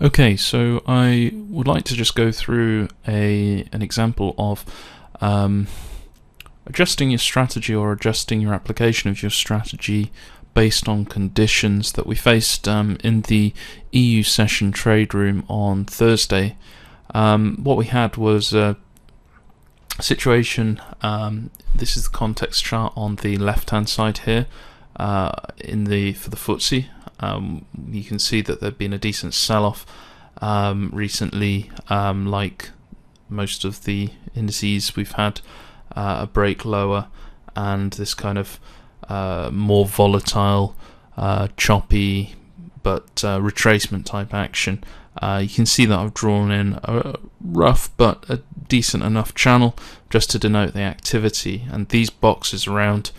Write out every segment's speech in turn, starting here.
Okay, so I would like to just go through an example of um, adjusting your strategy or adjusting your application of your strategy based on conditions that we faced in the EU session trade room on Thursday. What we had was a situation. This is the context chart on the left-hand side here for the FTSE. You can see that there's been a decent sell-off recently. Like most of the indices, we've had a break lower and this kind of more volatile, choppy, but retracement type action. You can see that I've drawn in a rough but a decent enough channel just to denote the activity, and these boxes around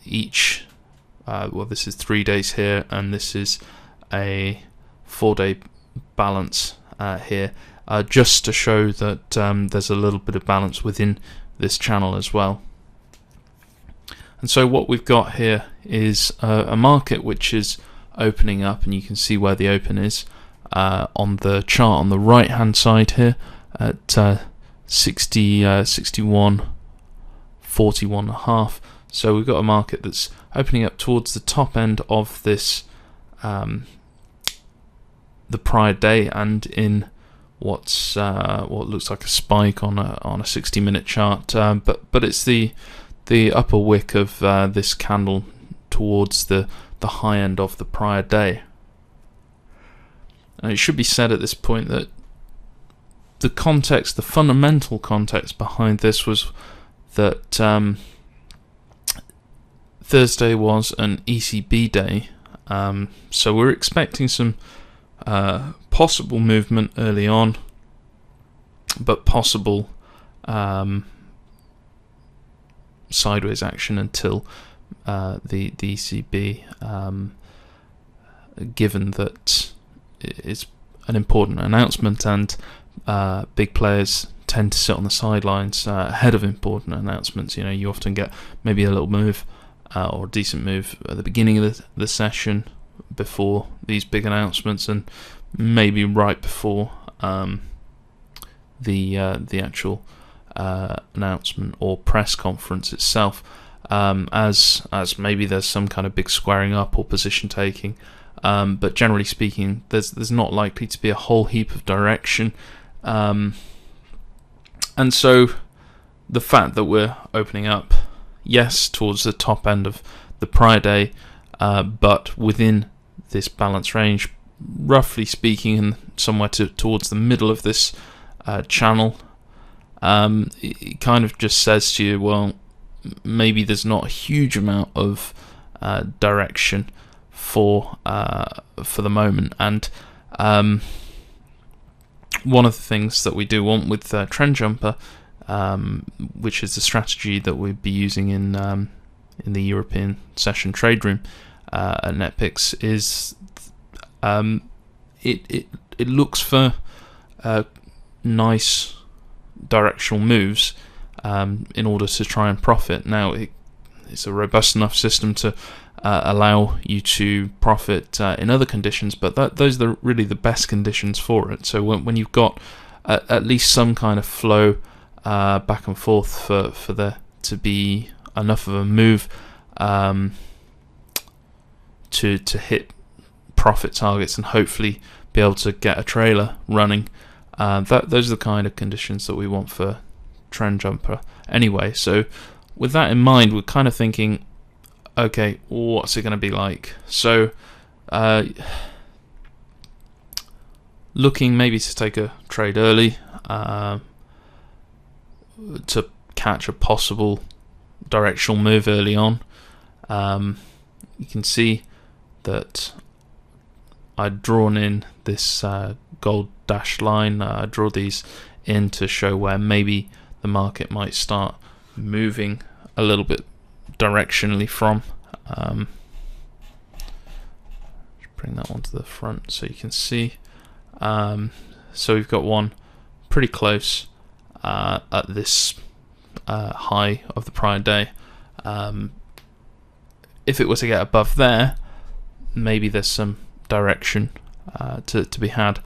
each this is 3 days here, and this is a 4-day balance here, just to show that there's a little bit of balance within this channel as well. And so what we've got here is a market which is opening up, and you can see where the open is on the chart on the right hand side here at 61.41.5. So we've got a market that's opening up towards the top end of this the prior day, and in what looks like a spike on a 60-minute chart, but it's the upper wick of this candle towards the high end of the prior day. And it should be said at this point that the fundamental context behind this was that Thursday was an ECB day, so we're expecting some possible movement early on, but possible sideways action until the ECB, given that it's an important announcement and big players tend to sit on the sidelines ahead of important announcements. You know, you often get maybe a little move or a decent move at the beginning of the session before these big announcements, and maybe right before the actual announcement or press conference itself, as maybe there's some kind of big squaring up or position taking, but generally speaking there's not likely to be a whole heap of direction, and so the fact that we're opening up, yes, towards the top end of the prior day, but within this balance range, roughly speaking, and somewhere towards the middle of this channel, it kind of just says to you, well, maybe there's not a huge amount of direction for the moment. And one of the things that we do want with Trend Jumper, which is the strategy that we'd be using in the European session trade room at Netpicks, is it looks for nice directional moves in order to try and profit. Now it's a robust enough system to allow you to profit in other conditions, but those are really the best conditions for it. So when you've got at least some kind of flow back and forth for there to be enough of a move to hit profit targets and hopefully be able to get a trailer running, those are the kind of conditions that we want for Trend Jumper anyway. So with that in mind, we're kind of thinking, okay, what's it going to be like? So looking maybe to take a trade early to catch a possible directional move early on. You can see that I'd drawn in this gold dashed line. I draw these in to show where maybe the market might start moving a little bit directionally from. Bring that one to the front so you can see. So we've got one pretty close at this high of the prior day. If it were to get above there, maybe there's some direction to be had.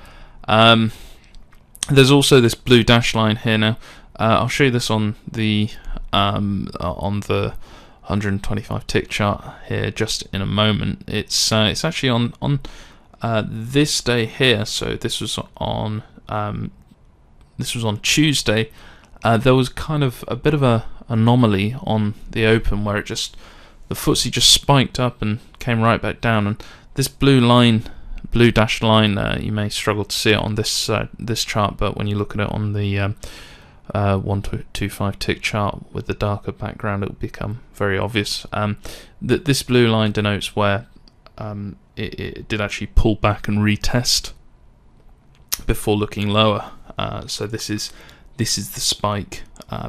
There's also this blue dash line here now. I'll show you this on the 125 tick chart here just in a moment. It's actually on this day here. So this was on Tuesday. There was kind of a bit of a anomaly on the open where the FTSE just spiked up and came right back down, and this blue dashed line, you may struggle to see it on this chart, but when you look at it on the 125 tick chart with the darker background, it will become very obvious. That this blue line denotes where it did actually pull back and retest before looking lower. So this is the spike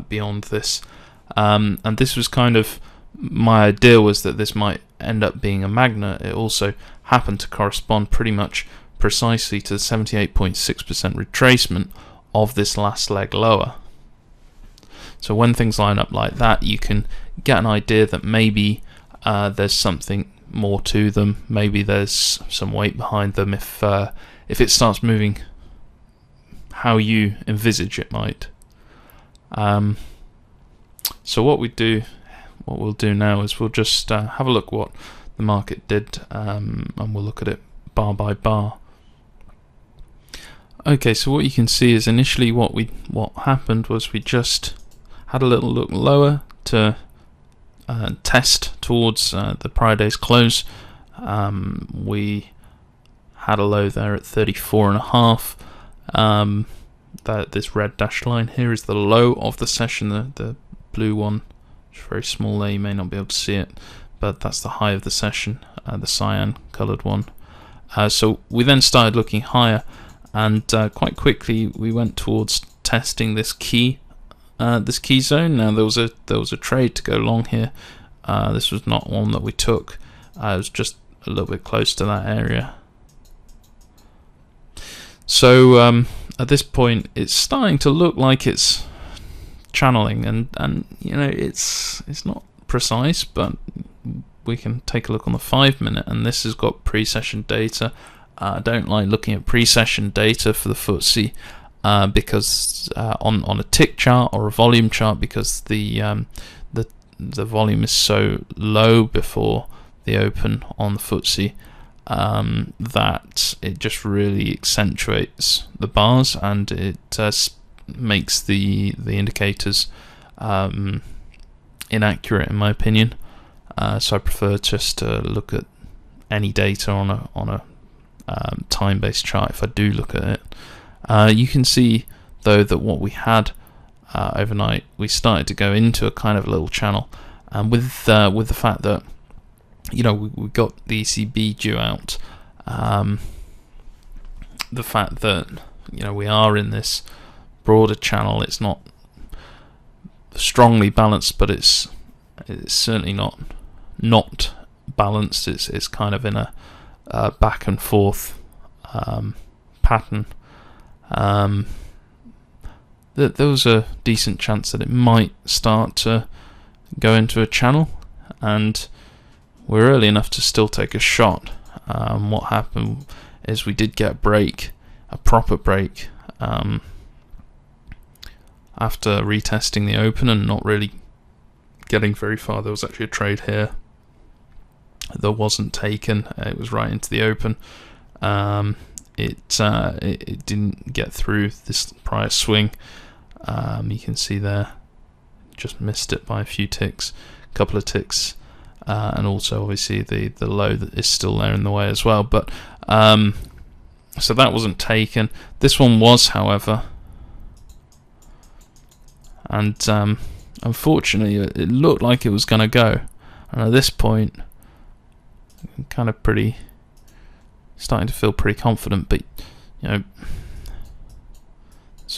beyond this, and this was kind of my idea, was that this might end up being a magnet. It also happened to correspond pretty much precisely to the 78.6% retracement of this last leg lower. So when things line up like that, you can get an idea that maybe there's something more to them. Maybe there's some weight behind them if it starts moving how you envisage it might. So what we'll do now is we'll just have a look what the market did, and we'll look at it bar by bar. Okay, so what you can see is initially what happened was we just had a little look lower to test towards the prior day's close. We had a low there at 34.5. That this red dashed line here is the low of the session. The blue one, it's very small there, you may not be able to see it, but that's the high of the session, the cyan coloured one. So we then started looking higher, and quite quickly we went towards testing this key zone. Now there was a trade to go long here. This was not one that we took. It was just a little bit close to that area. So at this point, it's starting to look like it's channeling, and it's not precise, but we can take a look on the 5-minute, and this has got pre-session data. I don't like looking at pre-session data for the FTSE because on a tick chart or a volume chart, because the volume is so low before the open on the FTSE that it just really accentuates the bars, and it makes the indicators inaccurate in my opinion. So I prefer just to look at any data on a time-based chart if I do look at it. You can see though that what we had overnight, we started to go into a kind of little channel, and with the fact that we got the ECB due out, the fact that we are in this broader channel, it's not strongly balanced, but it's certainly not balanced. It's kind of in a back and forth pattern. There was a decent chance that it might start to go into a channel, and we're early enough to still take a shot. What happened is we did get a proper break, after retesting the open and not really getting very far. There was actually a trade here that wasn't taken. It was right into the open. It didn't get through this prior swing. You can see there, just missed it by a few ticks, a couple of ticks, and also obviously the low that is still there in the way as well. But so that wasn't taken. This one was, however, and unfortunately it looked like it was going to go, and at this point I'm kind of starting to feel pretty confident. But this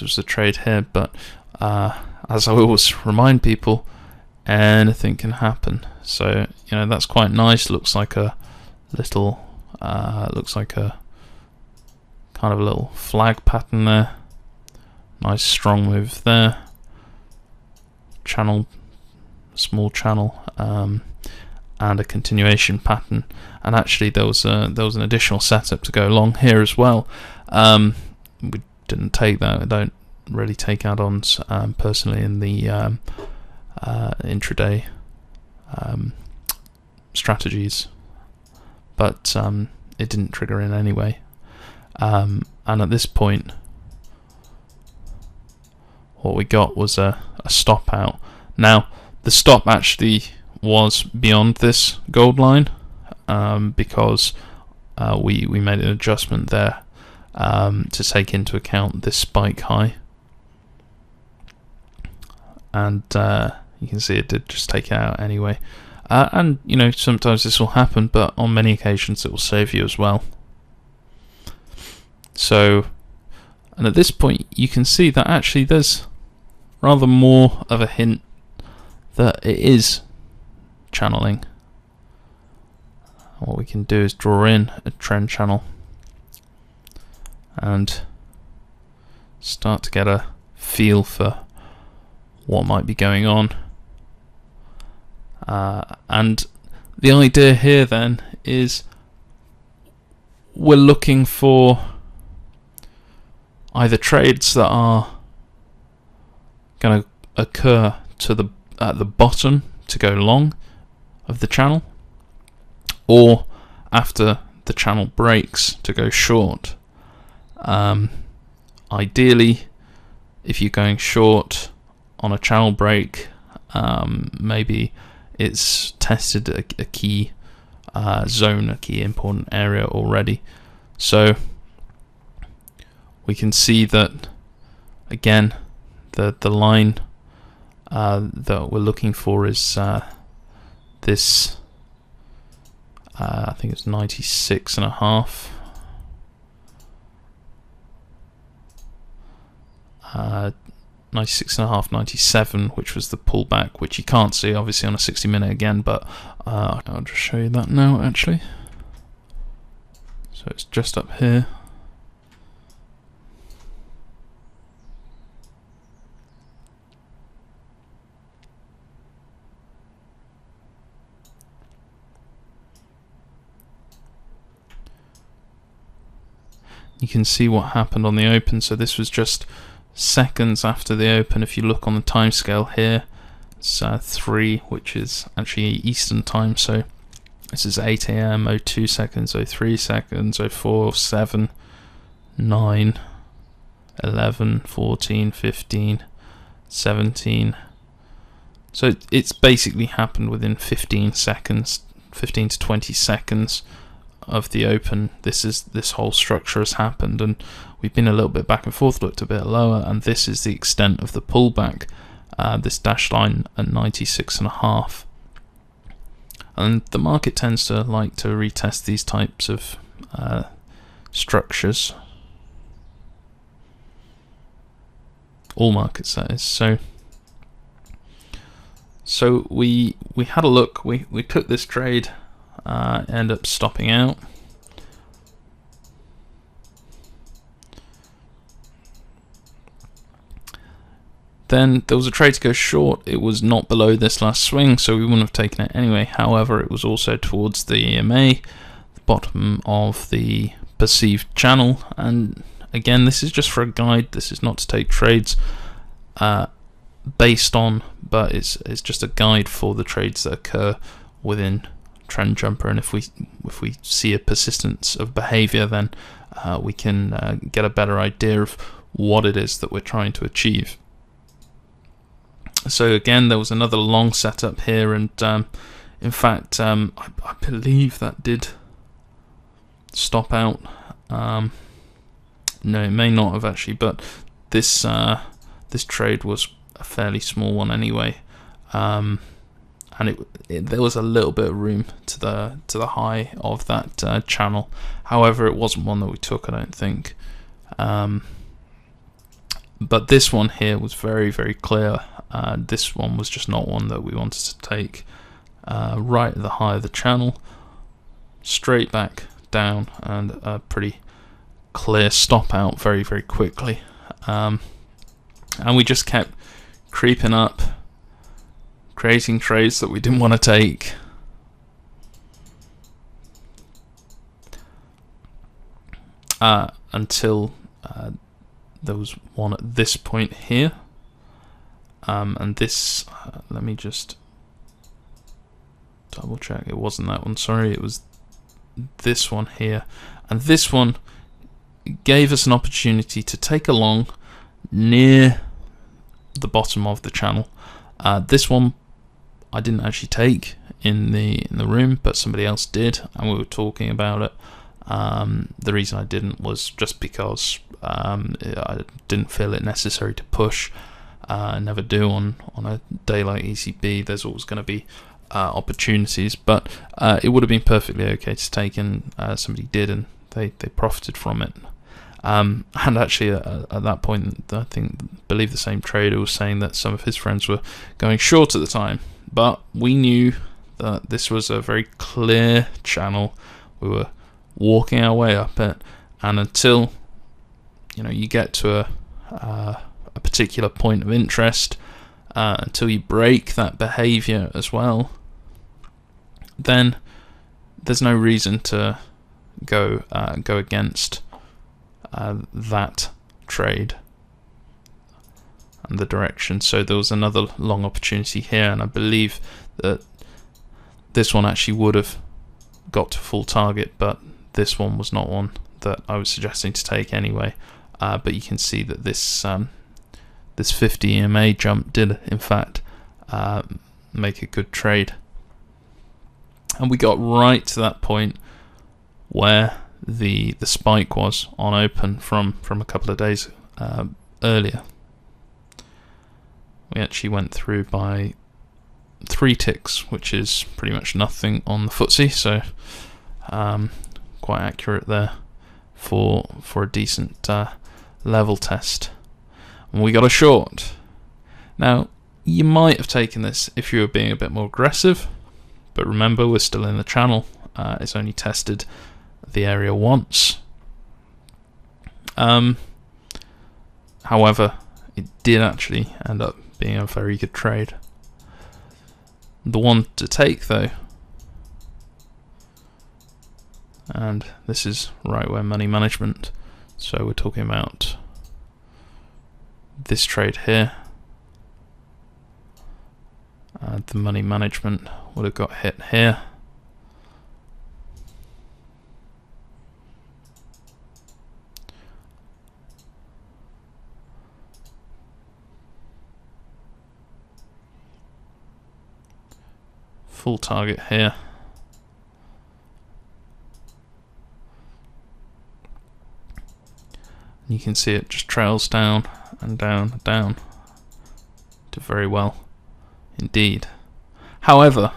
was a trade here, but as I always remind people, anything can happen. So that's quite nice. Looks like a little kind of a little flag pattern there. Nice strong move there. Channel, small channel, and a continuation pattern. And actually there was an additional setup to go along here as well. We didn't take that. I don't really take add-ons personally in the intraday strategies, but it didn't trigger in anyway. And at this point, what we got was a stop out. Now, the stop actually was beyond this gold line because we made an adjustment there to take into account this spike high, and you can see it did just take it out anyway. And you know, sometimes this will happen, but on many occasions it will save you as well. So, and at this point you can see that actually there's rather more of a hint that it is channeling. What we can do is draw in a trend channel and start to get a feel for what might be going on. And the idea here then is we're looking for either trades that are going to occur at the bottom to go long of the channel, or after the channel breaks to go short. Ideally, if you're going short on a channel break, maybe it's tested a key zone, a key important area already. So we can see that again the line that we're looking for is this I think it's 96.5. 96.5, 97, which was the pullback, which you can't see obviously on a 60-minute again, but I'll just show you that now actually. So it's just up here. You can see what happened on the open. So this was just seconds after the open. If you look on the time scale here, it's 3, which is actually Eastern time. So this is 8 AM, 02 seconds, 03 seconds, 04, 7, 9, 11, 14, 15, 17. So it's basically happened within 15 seconds, 15 to 20 seconds of the open. This whole structure has happened, and we've been a little bit back and forth, looked a bit lower, and this is the extent of the pullback, this dashed line at 96.5. And the market tends to like to retest these types of structures, all markets that is. So we had a look, we took this trade, end up stopping out. Then there was a trade to go short. It was not below this last swing, so we wouldn't have taken it anyway. However, it was also towards the EMA, the bottom of the perceived channel. And again, this is just for a guide. This is not to take trades based on, but it's just a guide for the trades that occur within trend jumper. And if we see a persistence of behavior, then we can get a better idea of what it is that we're trying to achieve. So again, there was another long setup here, and in fact, I believe that did stop out. No, it may not have actually, but this trade was a fairly small one anyway, and there was a little bit of room to the high of that channel. However, it wasn't one that we took, I don't think. But this one here was very, very clear. This one was just not one that we wanted to take. Right at the high of the channel, straight back down, and a pretty clear stop out very, very quickly. And we just kept creeping up, creating trades that we didn't want to take, until there was one at this point here, and this, let me just double check, it wasn't that one, sorry, it was this one here, and this one gave us an opportunity to take a long near the bottom of the channel. This one I didn't actually take in the room, but somebody else did, and we were talking about it. The reason I didn't was just because I didn't feel it necessary to push. I never do on a day like ECB. There's always going to be opportunities, but it would have been perfectly okay to take, and somebody did, and they profited from it. And actually at that point, I believe the same trader was saying that some of his friends were going short at the time, but we knew that this was a very clear channel. We were walking our way up it, and until you get to a particular point of interest, until you break that behavior as well, then there's no reason to go against that trade and the direction. So there was another long opportunity here, and I believe that this one actually would have got to full target, but this one was not one that I was suggesting to take anyway. But you can see that this 50 EMA jump did in fact make a good trade, and we got right to that point where the spike was on open from a couple of days earlier. We actually went through by 3 ticks, which is pretty much nothing on the FTSE, so quite accurate there for a decent level test. And we got a short. Now, you might have taken this if you were being a bit more aggressive, but remember, we're still in the channel. It's only tested the area once. However, it did actually end up being a very good trade. The one to take, though, and this is right where money management, so we're talking about this trade here. The money management would have got hit here. Full target here. You can see it just trails down and down and down. Did very well indeed. However,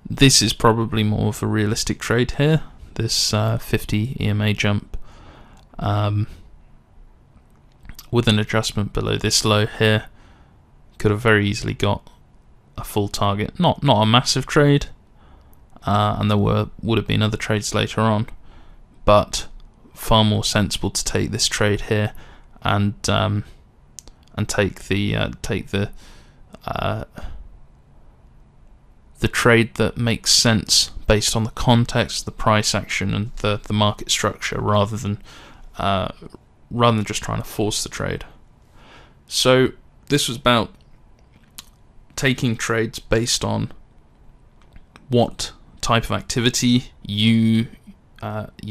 this is probably more of a realistic trade here. This 50 EMA jump with an adjustment below this low here could have very easily got a full target. Not a massive trade, and there would have been other trades later on, but far more sensible to take this trade here and take the trade that makes sense based on the context, the price action, and the market structure, rather than just trying to force the trade. So this was about taking trades based on what type of activity you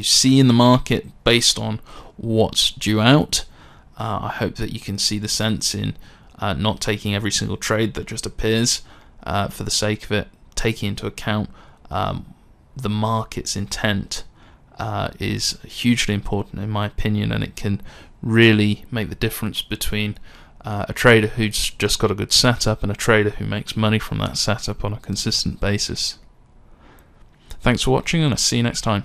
see in the market, based on what's due out. I hope that you can see the sense in not taking every single trade that just appears for the sake of it. Taking into account the market's intent is hugely important in my opinion, and it can really make the difference between a trader who's just got a good setup and a trader who makes money from that setup on a consistent basis. Thanks for watching, and I'll see you next time.